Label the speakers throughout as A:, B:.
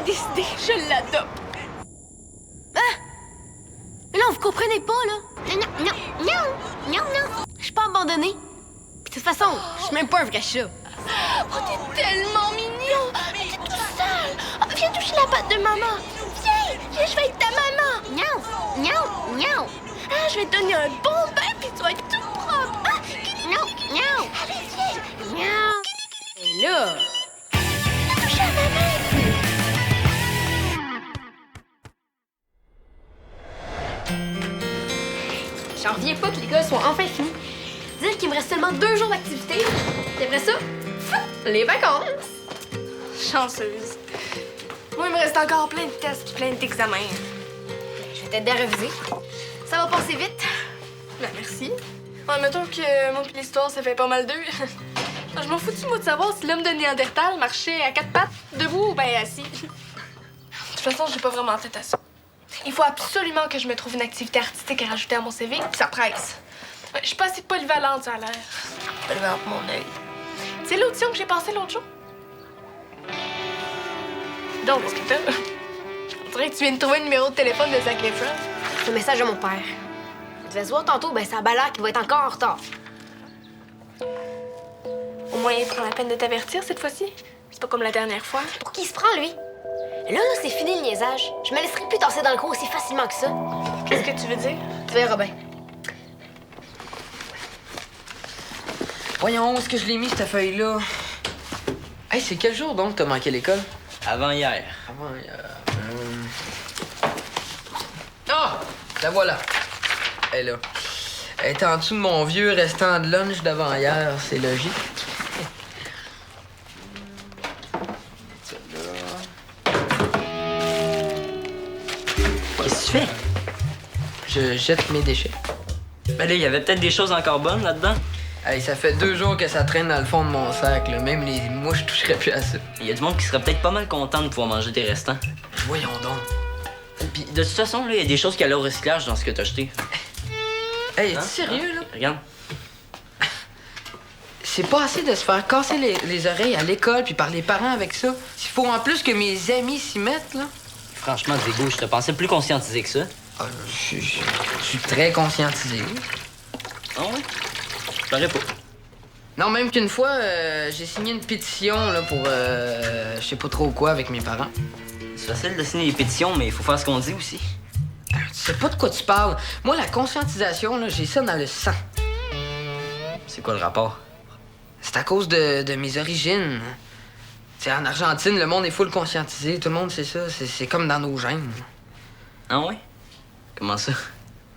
A: décidé, je l'adopte.
B: Ah! Mais non, vous comprenez pas, là. Non, non, non, non, non. Je suis pas abandonnée. Puis de toute façon, je suis même pas un vrai chat.
A: Oh, t'es tellement mignon. Mais t'es tout seul. Oh, viens toucher la patte de maman. Viens, je vais être ta maman.
B: Non, non, non.
A: Ah, je vais te donner un bon bain, puis tu vas être tout propre. Ah,
B: Non, non.
A: allez, viens.
B: Non. Et là...
A: Touche à ma main.
B: J'en reviens pas que les gars soient enfin finis. Dire qu'il me reste seulement 2 jours d'activité. Et après ça, les vacances.
A: Chanceuse. Moi, il me reste encore plein de tests puis plein d'examens.
B: Je vais t'aider à réviser. Ça va passer vite.
A: Ben, merci. Ouais, mettons que moi pis l'histoire, ça fait pas mal d'eux. Je m'en fous moi de savoir si l'homme de Néandertal marchait à 4 pattes, debout ou bien assis. De toute façon, j'ai pas vraiment tête à ça. Il faut absolument que je me trouve une activité artistique à rajouter à mon CV, puis ça presse. Je suis pas assez polyvalente, ça a l'air. Polyvalente, mon œil. Tu sais l'audition que j'ai passée l'autre jour? Donc, qu'est-ce que t'as? On dirait que tu viens de trouver le numéro de téléphone de Zac Efron.
B: C'est le message de mon père. Tu devais se voir tantôt, ben c'est à Ballard qui va être encore en retard.
A: Au moins, il prend la peine de t'avertir cette fois-ci. C'est pas comme la dernière fois.
B: Pour qui il se prend, lui? Là, c'est fini le niaisage. Je me laisserai plus tasser dans le cours aussi facilement que ça.
A: Qu'est-ce que tu veux dire?
B: Tu verras bien.
C: Voyons, où est-ce que je l'ai mis, cette feuille-là? Hey, c'est quel jour, donc, t'as manqué l'école?
D: Avant hier.
C: Avant hier... Ah! La voilà. Elle est là. Elle est en dessous de mon vieux restant de lunch d'avant hier, c'est logique.
D: Qu'est-ce que tu fais?
C: Je jette mes déchets.
D: Ben là, il y avait peut-être des choses encore bonnes là-dedans.
C: Hey, ça fait 2 jours que ça traîne dans le fond de mon sac, là. Même les mouches toucheraient plus à ça.
D: Il y a du monde qui serait peut-être pas mal content de pouvoir manger tes restants.
C: Voyons donc.
D: Puis de toute façon, là, il y a des choses qui allaient au recyclage dans ce que t'as acheté.
C: Hey, es-tu
D: Hein?
C: sérieux, là?
D: Regarde.
C: C'est pas assez de se faire casser les oreilles à l'école puis par les parents avec ça. Il faut en plus que mes amis s'y mettent, là.
D: Franchement, Diego, je te pensais plus conscientisé que ça.
C: Ah, je suis très conscientisé.
D: Ah ouais? Je parais pas.
C: Non, même qu'une fois, j'ai signé une pétition là, pour je sais pas trop quoi avec mes parents.
D: C'est facile de signer des pétitions, mais il faut faire ce qu'on dit aussi.
C: Tu sais pas de quoi tu parles. Moi, la conscientisation, là, j'ai ça dans le sang.
D: C'est quoi le rapport?
C: C'est à cause de mes origines. Tu sais, en Argentine, le monde est full conscientisé. Tout le monde sait ça. C'est comme dans nos gènes.
D: Ah ouais? Comment ça?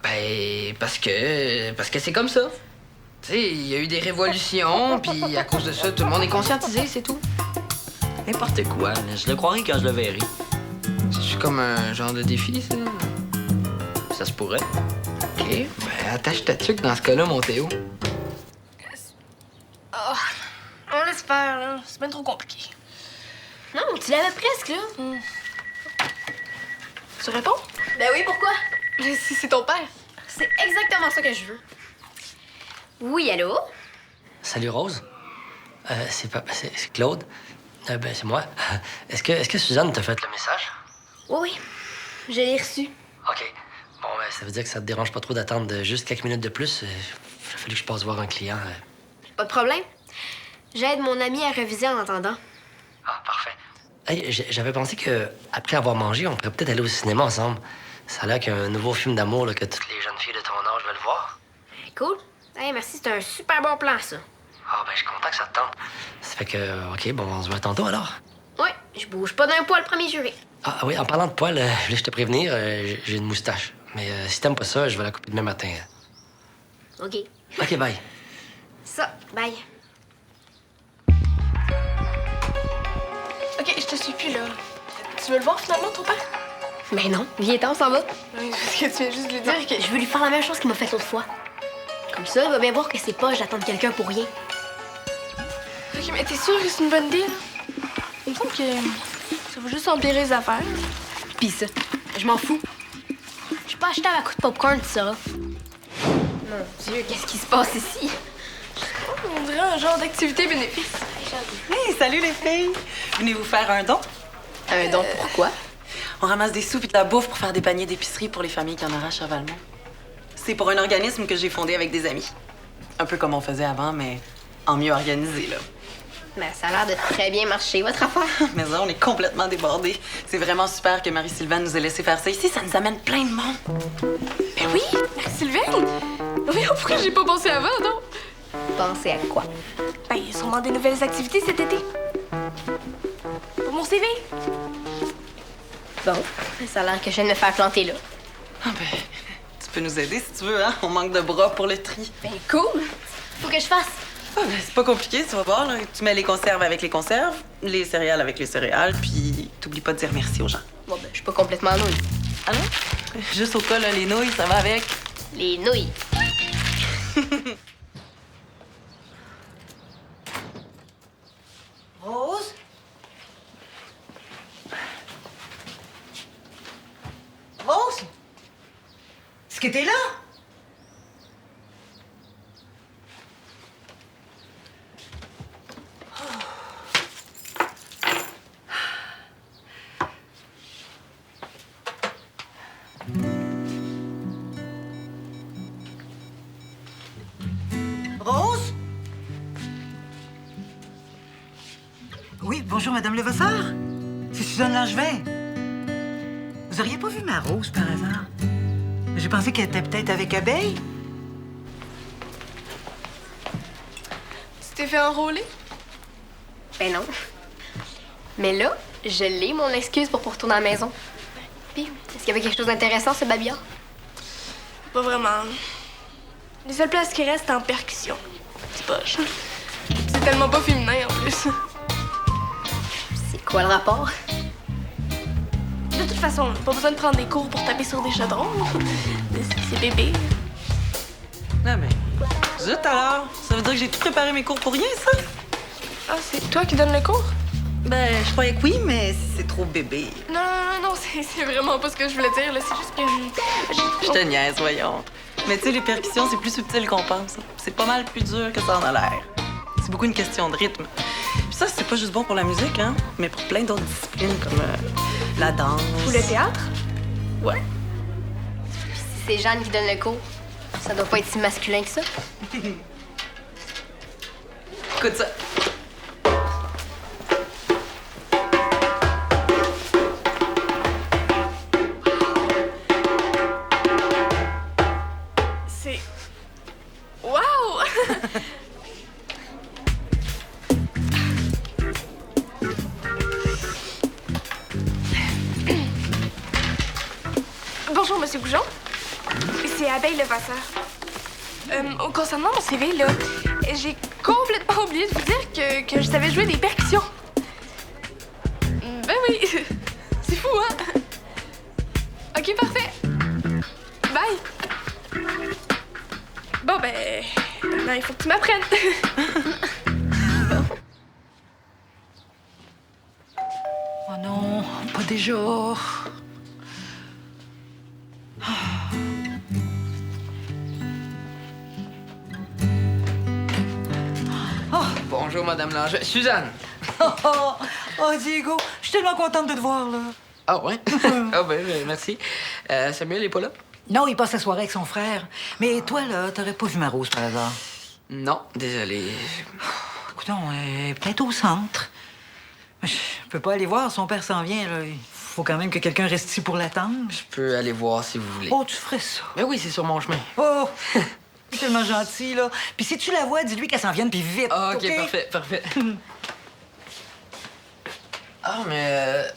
C: Ben, parce que c'est comme ça. Tu sais, il y a eu des révolutions, puis à cause de ça, tout le monde est conscientisé, c'est tout.
D: N'importe quoi, là. Je le croirais quand je le verrai.
C: C'est comme un genre de défi, ça.
D: Ça se pourrait.
C: OK. Ben, attache ta tuque dans ce cas-là, mon Théo.
A: Oh, on laisse faire, là. C'est bien trop compliqué.
B: Non, tu l'avais presque, là.
A: Tu réponds?
B: Ben oui, pourquoi?
A: Mais si c'est ton père.
B: C'est exactement ça que je veux. Oui, allô?
E: Salut Rose. C'est Claude. Ben c'est moi. Est-ce que Suzanne t'a fait le message?
B: Oui, oui. Je l'ai reçu.
E: OK. Bon, ben, ça veut dire que ça te dérange pas trop d'attendre juste quelques minutes de plus. Il a fallu que je passe voir un client.
B: Pas de problème. J'aide mon ami à réviser en attendant.
E: Ah, parfait. Hey, j'avais pensé que après avoir mangé, on pourrait peut-être aller au cinéma ensemble. Ça a l'air qu'il y a un nouveau film d'amour là, que toutes les jeunes filles de ton âge veulent voir.
B: Cool. Hey, merci, c'est un super bon plan, ça.
E: Ah, ben je suis content que ça te tente. Ça fait que, OK, bon, on se voit tantôt alors.
B: Oui, je bouge pas d'un poil, premier juré.
E: Ah oui, en parlant de poils, je voulais te prévenir, j'ai une moustache. Mais si t'aimes pas ça, je vais la couper demain matin.
B: OK.
E: OK, bye.
B: Ça, bye.
A: OK, je te suis plus, là. Tu veux le voir, finalement, ton père?
B: Ben non, viens-t'en, on s'en va.
A: Oui, parce que tu viens juste de lui dire que...
B: Je veux lui faire la même chose qu'il m'a fait l'autre fois. Comme ça, il va bien voir que c'est pas j'attends quelqu'un pour rien.
A: OK, mais t'es sûre que c'est une bonne idée, là? Il me semble que ça va juste empirer les affaires.
B: Pis ça, je m'en fous. Je suis pas acheté à ma coup de popcorn, ça. Mon Dieu, qu'est-ce qui se passe ici?
A: On dirait un genre d'activité bénéfice.
F: Hey, salut les filles! Venez vous faire un don?
B: Un don pourquoi?
F: On ramasse des sous et de la bouffe pour faire des paniers d'épicerie pour les familles qui en arrachent à Valmont. C'est pour un organisme que j'ai fondé avec des amis. Un peu comme on faisait avant, mais en mieux organisé, là.
B: Ben, ça a l'air de très bien marcher, votre affaire.
F: Mais là, on est complètement débordés. C'est vraiment super que Marie-Sylvaine nous ait laissé faire ça ici. Ça nous amène plein de monde.
A: Ben oui, Sylvaine! Oui, pourquoi j'ai pas pensé avant, non?
B: Pensez à quoi?
A: Ben, il y a sûrement des nouvelles activités cet été. Pour mon CV.
B: Bon, ça a l'air que je viens de me faire planter là.
F: Ah ben, tu peux nous aider si tu veux, hein? On manque de bras pour le tri.
B: Ben cool! Faut que je fasse.
F: Ah ben, c'est pas compliqué, tu vas voir, là. Tu mets les conserves avec les conserves, les céréales avec les céréales, puis t'oublies pas de dire merci aux gens.
B: Bon, ben, je suis pas complètement nouille.
F: Ah non? Juste au cas, là, les nouilles, ça va avec.
B: Les nouilles.
G: Rose? Rose? Est-ce que t'es là? Rose? Oui, bonjour, Madame Levasseur. C'est Suzanne Langevin. Vous auriez pas vu ma Rose, par hasard? J'ai pensé qu'elle était peut-être avec Abeille.
A: Tu t'es fait enrôler?
B: Ben non. Mais là, je l'ai, mon excuse pour retourner à la maison. Puis, est-ce qu'il y avait quelque chose d'intéressant, ce babillard?
A: Pas vraiment. Les seules places qui restent, c'est en percussion. C'est poche. C'est tellement pas féminin, en plus.
B: C'est quoi le rapport?
A: De toute façon, pas besoin de prendre des cours pour taper sur des chaudrons. C'est bébé.
F: Ah ben, zut alors. Ça veut dire que j'ai tout préparé mes cours pour rien, ça?
A: Ah, c'est toi qui donnes le cours?
F: Ben, je croyais que oui, mais c'est trop bébé.
A: Non, c'est vraiment pas ce que je voulais dire, là. C'est juste que...
F: Je te niaise, voyons. Mais tu sais, les percussions, c'est plus subtil qu'on pense. C'est pas mal plus dur que ça en a l'air. C'est beaucoup une question de rythme. Puis ça, c'est pas juste bon pour la musique, hein, mais pour plein d'autres disciplines comme la danse.
A: Ou le théâtre?
F: Ouais.
B: Si c'est Jeanne qui donne le cours, ça doit pas être si masculin que ça.
F: Écoute ça.
A: C'est... Wow! Bonjour, Monsieur Goujon. C'est Abeille Levasseur. Concernant mon CV, là, j'ai complètement oublié de vous dire que je savais jouer des percussions. Ben oui, c'est fou, hein? OK, parfait. Bye. Bon, ben, maintenant, il faut que tu m'apprennes.
G: Oh non, pas déjà.
C: Bonjour, Madame Langevin. Suzanne!
G: Oh, Diego, je suis tellement contente de te voir, là.
C: Ah ouais? Ah ben, merci. Samuel est pas là?
G: Non, il passe la soirée avec son frère. Mais toi, là, t'aurais pas vu ma Rose par hasard?
C: Non, désolé.
G: Écoutons, elle est peut-être au centre. Je peux pas aller voir, son père s'en vient, là. Il faut quand même que quelqu'un reste ici pour l'attendre.
C: Je peux aller voir si vous voulez.
G: Oh, tu ferais ça.
C: Ben oui, c'est sur mon chemin.
G: Oh! C'est tellement gentil, là. Puis si tu la vois, dis-lui qu'elle s'en vienne, puis vite.
C: Ah, OK, parfait. Ah, mais...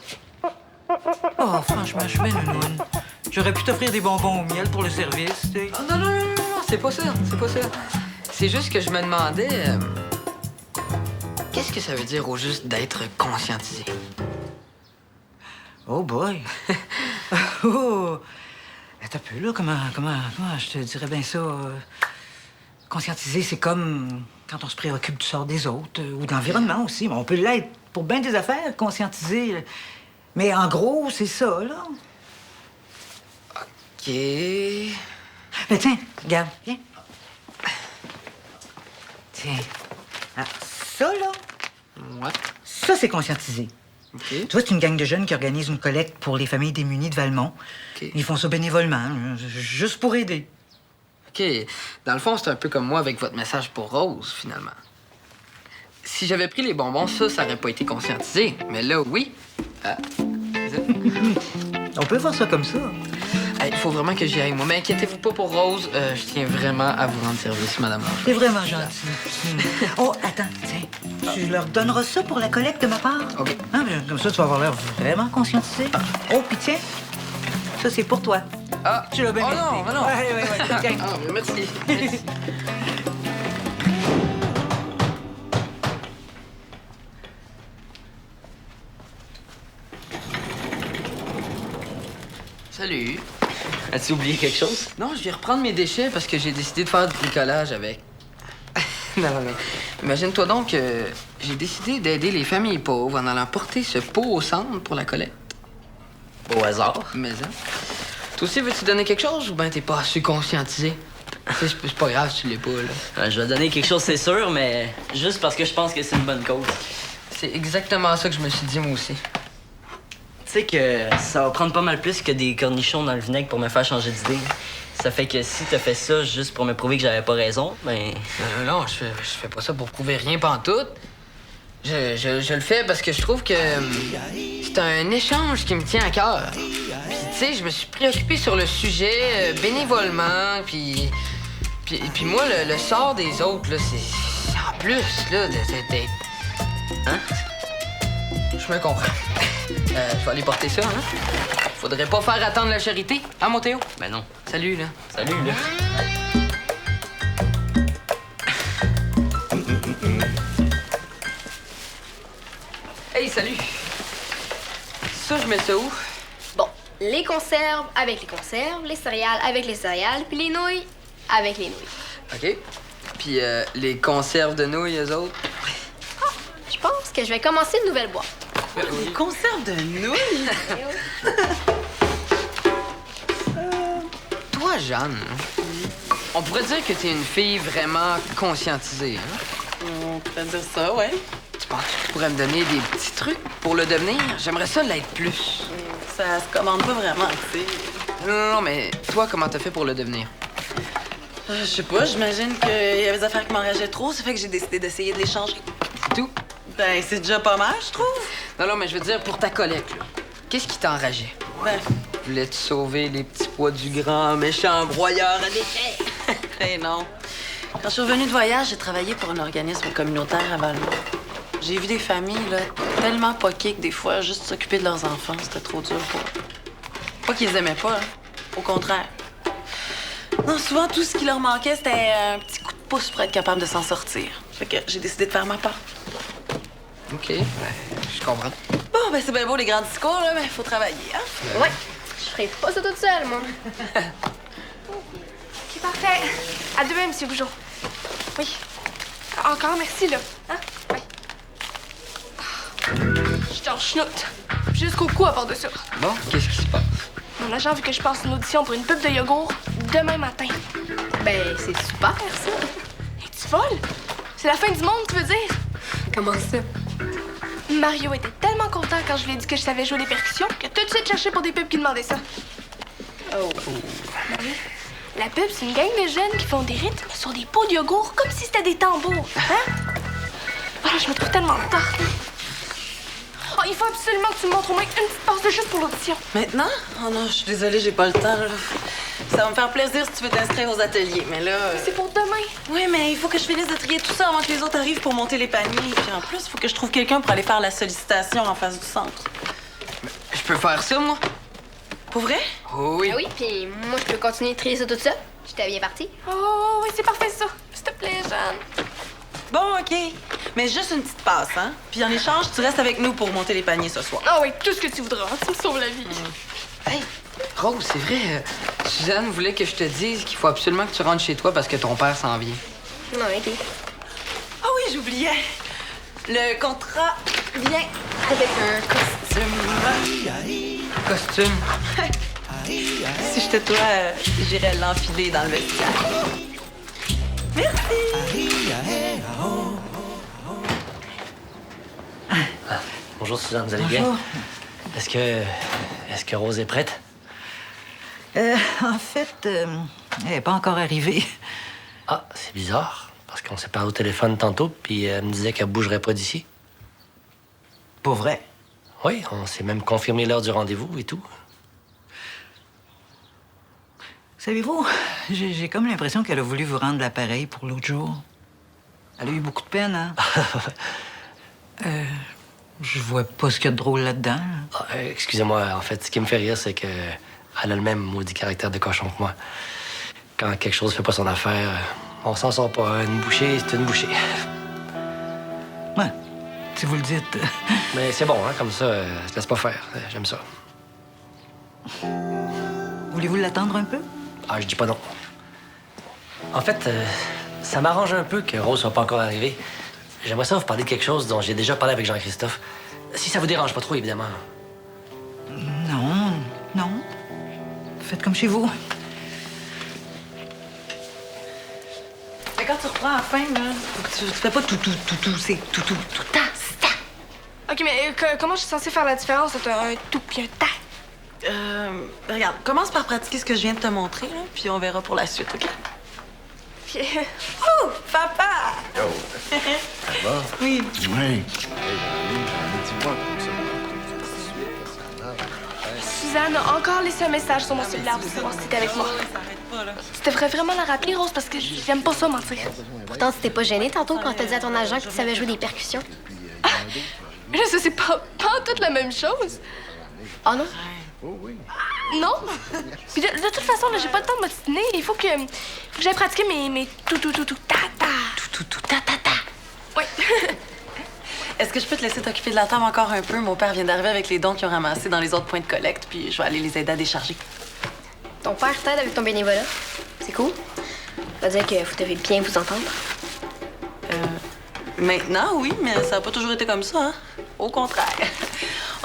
G: Oh, franchement, je suis bien nounoune. J'aurais pu t'offrir des bonbons au miel pour le service, tu sais.
C: Oh, non, c'est pas ça, C'est juste que je me demandais... qu'est-ce que ça veut dire au juste d'être conscientisé?
G: Oh boy! Oh! Attends un peu, là. Comment je te dirais bien ça? Conscientiser, c'est comme quand on se préoccupe du sort des autres, ou de l'environnement aussi. On peut l'être pour bien des affaires, conscientiser. Mais en gros, c'est ça, là.
C: OK...
G: Mais tiens, regarde, viens. Tiens. Ah, ça, là,
C: Ouais.
G: ça, c'est conscientiser. Tu vois, c'est une gang de jeunes qui organise une collecte pour les familles démunies de Valmont. Ils font ça bénévolement, juste pour aider.
C: OK. Dans le fond, c'est un peu comme moi avec votre message pour Rose, finalement. Si j'avais pris les bonbons, ça aurait pas été conscientisé. Mais là, oui.
G: On peut voir ça comme ça.
C: Il faut vraiment que j'y aille, moi. Mais inquiétez-vous pas pour Rose. Je tiens vraiment à vous rendre service, madame.
G: T'es vraiment gentil. Oh, attends, tiens. Tu leur donneras ça pour la collecte de ma part?
C: OK.
G: Hein, comme ça, tu vas avoir l'air vraiment conscientisé. Oh, puis tiens, ça, c'est pour toi.
C: Ah!
G: Tu l'as bien
C: Oh
G: mérité.
C: non, mais non!
G: Ouais, tiens.
C: Ah, merci. Merci. Salut.
D: As-tu oublié quelque chose?
C: Non, je vais reprendre mes déchets parce que j'ai décidé de faire du bricolage avec. Non, mais imagine-toi donc que j'ai décidé d'aider les familles pauvres en allant porter ce pot au centre pour la collecte.
D: Au hasard.
C: Mais ça. Toi aussi, veux-tu donner quelque chose ou ben t'es pas assez conscientisé? C'est pas grave si tu l'es pas, là.
D: Je vais donner quelque chose, c'est sûr, mais juste parce que je pense que c'est une bonne cause.
C: C'est exactement ça que je me suis dit, moi aussi.
D: Tu sais que ça va prendre pas mal plus que des cornichons dans le vinaigre pour me faire changer d'idée. Ça fait que si t'as fait ça juste pour me prouver que j'avais pas raison, ben...
C: Non, je fais pas ça pour prouver rien pantoute. Je le fais parce que je trouve que c'est un échange qui me tient à cœur. Puis, tu sais, je me suis préoccupé sur le sujet bénévolement, puis moi, le sort des autres, là, c'est en plus, là, d'être... Hein? Je me comprends. Je vais aller porter ça, hein? Faudrait pas faire attendre la charité, hein, mon Théo?
D: Ben non.
C: Salut, là.
D: Salut, là.
C: Hey, salut. Ça, je mets ça où?
B: Bon, les conserves avec les conserves, les céréales avec les céréales, puis les nouilles avec les nouilles.
C: OK. Puis les conserves de nouilles, eux autres?
B: Je pense que je vais commencer une nouvelle boîte.
F: Les conserves de nouilles?
C: Toi, Jeanne, on pourrait dire que t'es une fille vraiment conscientisée, hein?
F: On pourrait dire ça, ouais.
C: Tu penses que tu pourrais me donner des petits trucs pour le devenir? J'aimerais ça l'être plus.
F: Ça se commande pas vraiment, tu sais.
C: Non, mais toi, comment t'as fait pour le devenir?
F: Je sais pas, j'imagine qu'il y avait des affaires qui m'enrageaient trop, ça fait que j'ai décidé d'essayer de les changer.
C: C'est tout?
F: Ben, c'est déjà pas mal, je trouve.
C: Non, mais je veux dire, pour ta collecte, là, qu'est-ce qui t'enrageait?
F: Ben,
C: Voulais-tu sauver les petits pois du grand méchant broyeur à déchets?
F: ben non. Quand je suis revenue de voyage, j'ai travaillé pour un organisme communautaire à Valmont. J'ai vu des familles, là, tellement poquées que des fois, juste s'occuper de leurs enfants, c'était trop dur pour eux. Pas qu'ils les aimaient pas, hein. Au contraire. Non, souvent, tout ce qui leur manquait, c'était un petit coup de pouce pour être capable de s'en sortir. Fait que j'ai décidé de faire ma part.
C: OK, je comprends.
F: Bon, ben c'est bien beau les grands discours, là, mais faut travailler, hein?
B: Ouais, je ferai pas ça toute seule, moi.
A: OK, parfait. À demain, Monsieur Bougeon. Oui. Encore merci, là. Hein? Oui. J'étais en chenoute. Jusqu'au cou à part de ça.
C: Bon, qu'est-ce qui se passe?
A: Mon agent veut que je passe une audition pour une pub de yogourt demain matin.
B: Ben, c'est super, ça.
A: Es-tu folle? C'est la fin du monde, tu veux dire?
B: Comment ça?
A: Mario était tellement content quand je lui ai dit que je savais jouer des percussions qu'il a tout de suite cherché pour des pubs qui demandaient ça.
B: Oh.
A: Marie, la pub, c'est une gang de jeunes qui font des rythmes sur des pots de yogourt comme si c'était des tambours. Hein? Ah, je me trouve tellement tard. Oh, il faut absolument que tu me montres au moins une petite passe de juste pour l'audition.
F: Maintenant? Oh non, je suis désolée, j'ai pas le temps, là. Ça va me faire plaisir si tu veux t'inscrire aux ateliers, mais là...
A: C'est pour demain.
F: Oui, mais il faut que je finisse de trier tout ça avant que les autres arrivent pour monter les paniers. Puis en plus, il faut que je trouve quelqu'un pour aller faire la sollicitation en face du centre.
C: Je peux faire ça, moi?
F: Pour vrai?
C: Oh, oui.
B: Ah oui, puis moi, je peux continuer de trier ça toute seule. J'étais bien partie.
A: Oh, oui, c'est parfait, ça. S'il te plaît, Jeanne.
F: Bon, OK. Mais juste une petite passe, hein? Puis en échange, tu restes avec nous pour monter les paniers ce soir.
A: Ah oui, tout ce que tu voudras. Tu me sauves la vie.
C: Hey, Rose, c'est vrai. Suzanne voulait que je te dise qu'il faut absolument que tu rentres chez toi parce que ton père s'en vient.
B: Non, OK.
F: Ah oui, j'oubliais. Le contrat vient avec un costume.
C: Costume.
F: Si j'étais toi, j'irais l'enfiler dans le vestiaire. Merci!
E: Bonjour, Suzanne, vous allez
G: Bonjour.
E: bien? Est-ce que Rose est prête?
G: En fait, elle n'est pas encore arrivée.
E: Ah, c'est bizarre, parce qu'on s'est parlé au téléphone tantôt, puis elle me disait qu'elle bougerait pas d'ici.
G: Pour vrai.
E: Oui, on s'est même confirmé l'heure du rendez-vous et tout.
G: Savez-vous, j'ai comme l'impression qu'elle a voulu vous rendre l'appareil pour l'autre jour. Elle a eu beaucoup de peine, hein? Je vois pas ce qu'il y a de drôle là-dedans. Là.
E: Ah, excusez-moi, en fait, ce qui me fait rire, c'est que elle a le même maudit caractère de cochon que moi. Quand quelque chose fait pas son affaire, on s'en sort pas. Une bouchée, c'est une bouchée.
G: Ouais, si vous le dites.
E: Mais c'est bon, hein, comme ça, se laisse pas faire. J'aime ça.
G: Voulez-vous l'attendre un peu?
E: Ah, je dis pas non. En fait, ça m'arrange un peu que Rose soit pas encore arrivée. J'aimerais ça vous parler de quelque chose dont j'ai déjà parlé avec Jean-Christophe. Si ça vous dérange pas trop, évidemment.
G: Non, non. Faites comme chez vous.
F: Mais quand tu reprends à la fin, là, faut que tu fais pas tout, c'est tout.
A: OK, mais comment je suis censée faire la différence entre un tout et un ta?
F: Regarde, commence par pratiquer ce que je viens de te montrer, là, puis on verra pour la suite, OK? Oh, papa!
H: Ça va?
F: Oui.
H: Oui.
A: Suzanne a encore laissé un message sur mon cellulaire pour savoir si t'étais avec moi. Tu devrais vraiment la rappeler, Rose, parce que j'aime pas ça mentir.
B: Pourtant, tu t'es pas gêné tantôt quand t'as dit à ton agent que tu savais jouer des percussions.
A: Mais là, ça, c'est pas toute la même chose.
B: Oh non?
A: Non? Puis de toute façon, là, j'ai pas le temps de m'obstiner. Il faut que j'aille pratiquer mes tout, ta, ta. Oui.
F: Est-ce que je peux te laisser t'occuper de la table encore un peu? Mon père vient d'arriver avec les dons qu'ils ont ramassés dans les autres points de collecte, puis je vais aller les aider à décharger.
B: Ton père t'aide avec ton bénévolat. C'est cool. Ça veut dire que vous devez bien vous entendre.
F: Maintenant, oui, mais ça n'a pas toujours été comme ça, hein? Au contraire.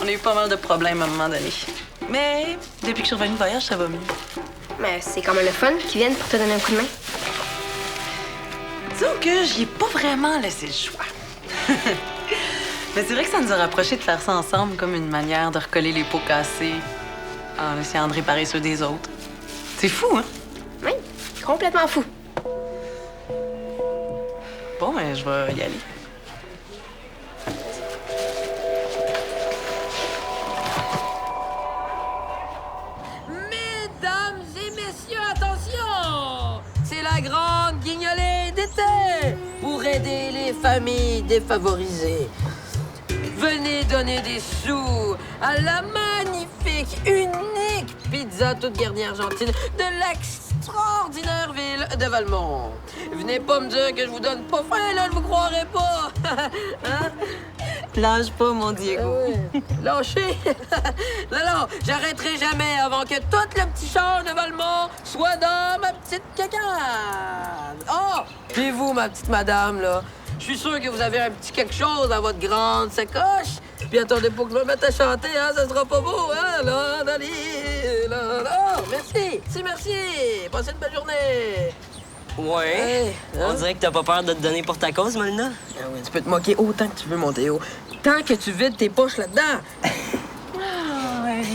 F: On a eu pas mal de problèmes à un moment donné. Mais depuis que je suis revenue de voyage, ça va mieux.
B: Mais c'est quand même le fun qu'ils viennent pour te donner un coup de main.
F: Disons que j'y ai pas vraiment laissé le choix. Mais c'est vrai que ça nous a rapprochés de faire ça ensemble comme une manière de recoller les pots cassés en essayant de réparer ceux des autres. C'est fou, hein?
B: Oui, complètement fou.
F: Bon, ben, je vais y aller.
C: Mesdames et messieurs, attention! C'est la grande guignolée d'été pour aider les familles défavorisées. Venez donner des sous à la magnifique, unique pizza toute garnie argentine de l'extraordinaire ville de Valmont. Venez pas me dire que je vous donne pas faim, là, je vous croirais pas. Hein?
F: Lâche pas, mon Diego.
C: Lâchez! non, j'arrêterai jamais avant que tout le petit char de Valmont soit dans ma petite cacane. Oh! Puis vous, ma petite madame, là, je suis sûr que vous avez un petit quelque chose dans votre grande sacoche. Puis attendez pas que je me mette à chanter, hein, ça sera pas beau, hein? Là, Oh, merci! Merci! Passez une belle journée!
D: Ouais.
C: Hey, hein?
D: On dirait que t'as pas peur de te donner pour ta cause, Molina.
C: Ah oui, tu peux te moquer autant que tu veux, mon Théo. Tant que tu vides tes poches là-dedans.
F: Ah, ouais.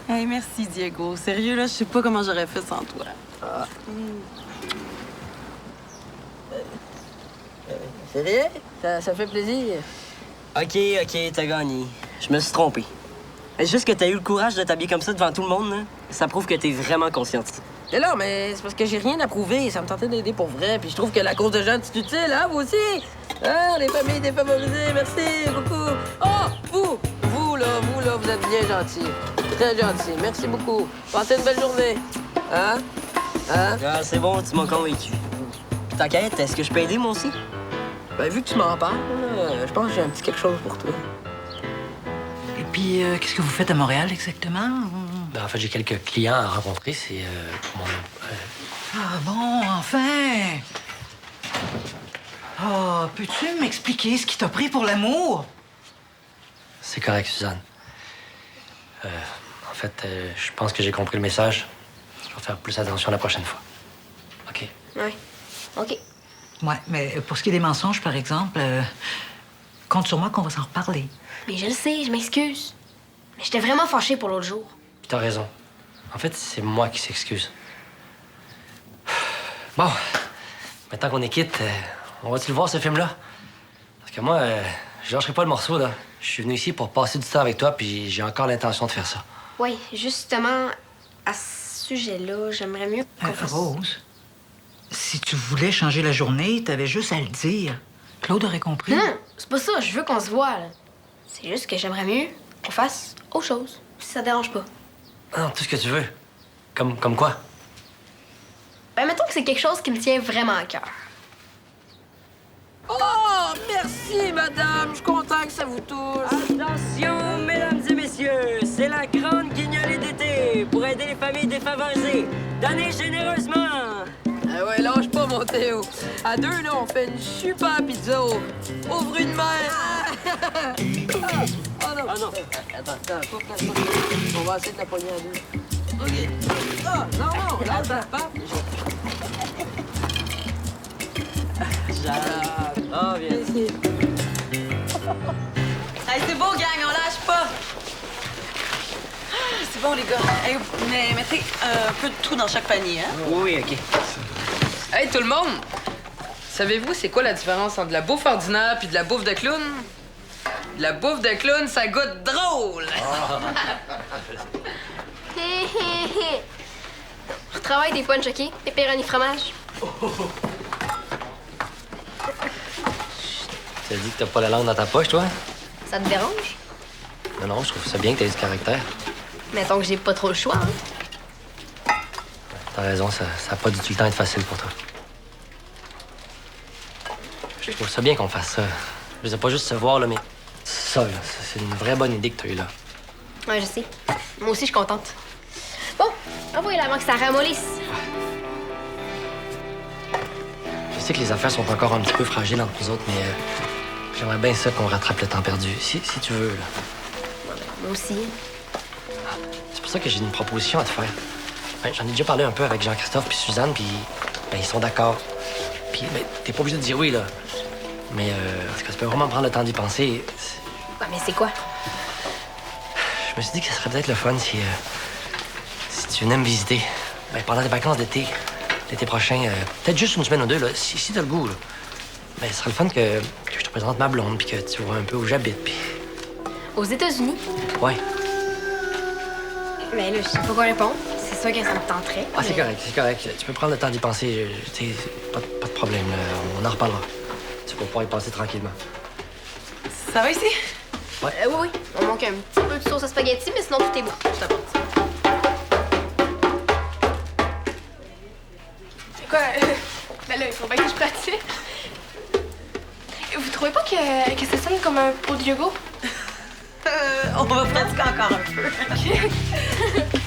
F: Hey, merci, Diego. Sérieux, là, je sais pas comment j'aurais fait sans toi.
C: C'est rien? Ça fait plaisir.
D: OK, t'as gagné. Je me suis trompé. Mais juste que t'as eu le courage de t'habiller comme ça devant tout le monde, là, ça prouve que t'es vraiment conscientisé.
C: Et là, mais c'est parce que j'ai rien à prouver. Ça me tentait d'aider pour vrai. Puis je trouve que la cause de gens est utile, hein, vous aussi? Hein, les familles défavorisées, merci beaucoup. Oh, vous là, vous êtes bien gentils. Très gentils. Merci beaucoup. Passez une belle journée. Hein?
D: Ah, c'est bon, tu m'as convaincu. Puis t'inquiète, est-ce que je peux aider, moi aussi?
C: Ben, vu que tu m'en parles, je pense que j'ai un petit quelque chose pour toi.
G: Et puis, qu'est-ce que vous faites à Montréal exactement?
E: Ben, en fait, j'ai quelques clients à rencontrer. C'est pour mon...
G: Ah bon, enfin! Oh, peux-tu m'expliquer ce qui t'a pris pour l'amour?
E: C'est correct, Suzanne. En fait, je pense que j'ai compris le message. Je vais faire plus attention la prochaine fois. OK?
B: Oui. OK.
G: Ouais, mais pour ce qui est des mensonges, par exemple, compte sur moi qu'on va s'en reparler.
B: Mais je le sais, je m'excuse. Mais j'étais vraiment fâchée pour l'autre jour.
E: Puis t'as raison. En fait, c'est moi qui s'excuse. Bon, maintenant qu'on est quitte, on va-tu le voir, ce film-là? Parce que moi, je lâcherai pas le morceau, là. Je suis venu ici pour passer du temps avec toi, puis j'ai encore l'intention de faire ça.
B: Oui, justement, à ce sujet-là, j'aimerais mieux qu'on fasse...
G: Rose, si tu voulais changer la journée, t'avais juste à le dire. Claude aurait compris.
B: Non, c'est pas ça, je veux qu'on se voit, là. C'est juste que j'aimerais mieux qu'on fasse autre chose, si ça te dérange pas.
E: Non, tout ce que tu veux. Comme quoi?
B: Ben, mettons que c'est quelque chose qui me tient vraiment à cœur.
C: Oh, merci, madame. Je suis content que ça vous touche.
D: Attention, mesdames et messieurs, c'est la grande guignolée d'été pour aider les familles défavorisées. Donnez généreusement.
C: Ah ouais, lâche pas, mon Théo. À deux, là, on fait une super pizza au fruit de mer. Oh non.
D: Ah non.
C: Attends. On va essayer de la poignée à deux. OK. Ah, non, lâche pas.
D: Ah, bien.
F: Hey, c'est beau, gang, on lâche pas. C'est bon, les gars. Hey, mais mettez un peu de tout dans chaque panier, hein?
D: Oui, OK.
C: Hey, tout le monde! Savez-vous c'est quoi la différence entre de la bouffe ordinaire puis de la bouffe de clown? De la bouffe de clown, ça goûte drôle!
B: Hé, hé, hé. On retravaille des punch, OK? Pepperoni fromage.
E: T'as dit que t'as pas la langue dans ta poche, toi?
B: Ça te dérange?
E: Non, je trouve ça bien que t'aies du caractère.
B: Mettons que j'ai pas trop le choix, hein?
E: T'as raison, ça a pas du tout le temps être facile pour toi. Je trouve ça bien qu'on fasse ça. Je veux dire, pas juste se voir, là, mais ça, là, c'est une vraie bonne idée que t'as eue, là.
B: Ouais, je sais. Moi aussi, je suis contente. Bon, envoyez-la avant que ça ramollisse.
E: Je sais que les affaires sont encore un petit peu fragiles entre nous autres, mais j'aimerais bien ça qu'on rattrape le temps perdu, si tu veux, là.
B: Moi aussi.
E: C'est pour ça que j'ai une proposition à te faire. Ben, j'en ai déjà parlé un peu avec Jean-Christophe puis Suzanne, puis ben, ils sont d'accord. Puis ben, t'es pas obligé de dire oui, là. Mais est-ce que tu peux vraiment prendre le temps d'y penser?
B: Ouais, mais c'est quoi?
E: Je me suis dit que ce serait peut-être le fun si tu venais me visiter. Ben, pendant les vacances d'été, l'été prochain, peut-être juste une semaine ou deux, là, si t'as le goût, là. Ben, ce serait le fun que je te présente ma blonde, puis que tu vois un peu où j'habite, puis...
B: Aux États-Unis?
E: Ouais.
B: Mais là, je sais pas quoi répondre. C'est sûr que ça me tenterait.
E: Ah, c'est
B: mais-
E: correct, c'est correct. Tu peux prendre le temps d'y penser. Tu sais, pas de problème, là. On en reparlera. Tu vas pouvoir y passer tranquillement.
F: Ça va ici?
B: oui, oui. On manque un petit peu de sauce à spaghetti, mais sinon, tout est bon. Je t'apporte ça.
A: C'est quoi? Ben là, il faut bien que je pratique. Vous trouvez pas que ça sonne comme un pot de yoga?
F: On va pratiquer encore un peu.
A: OK.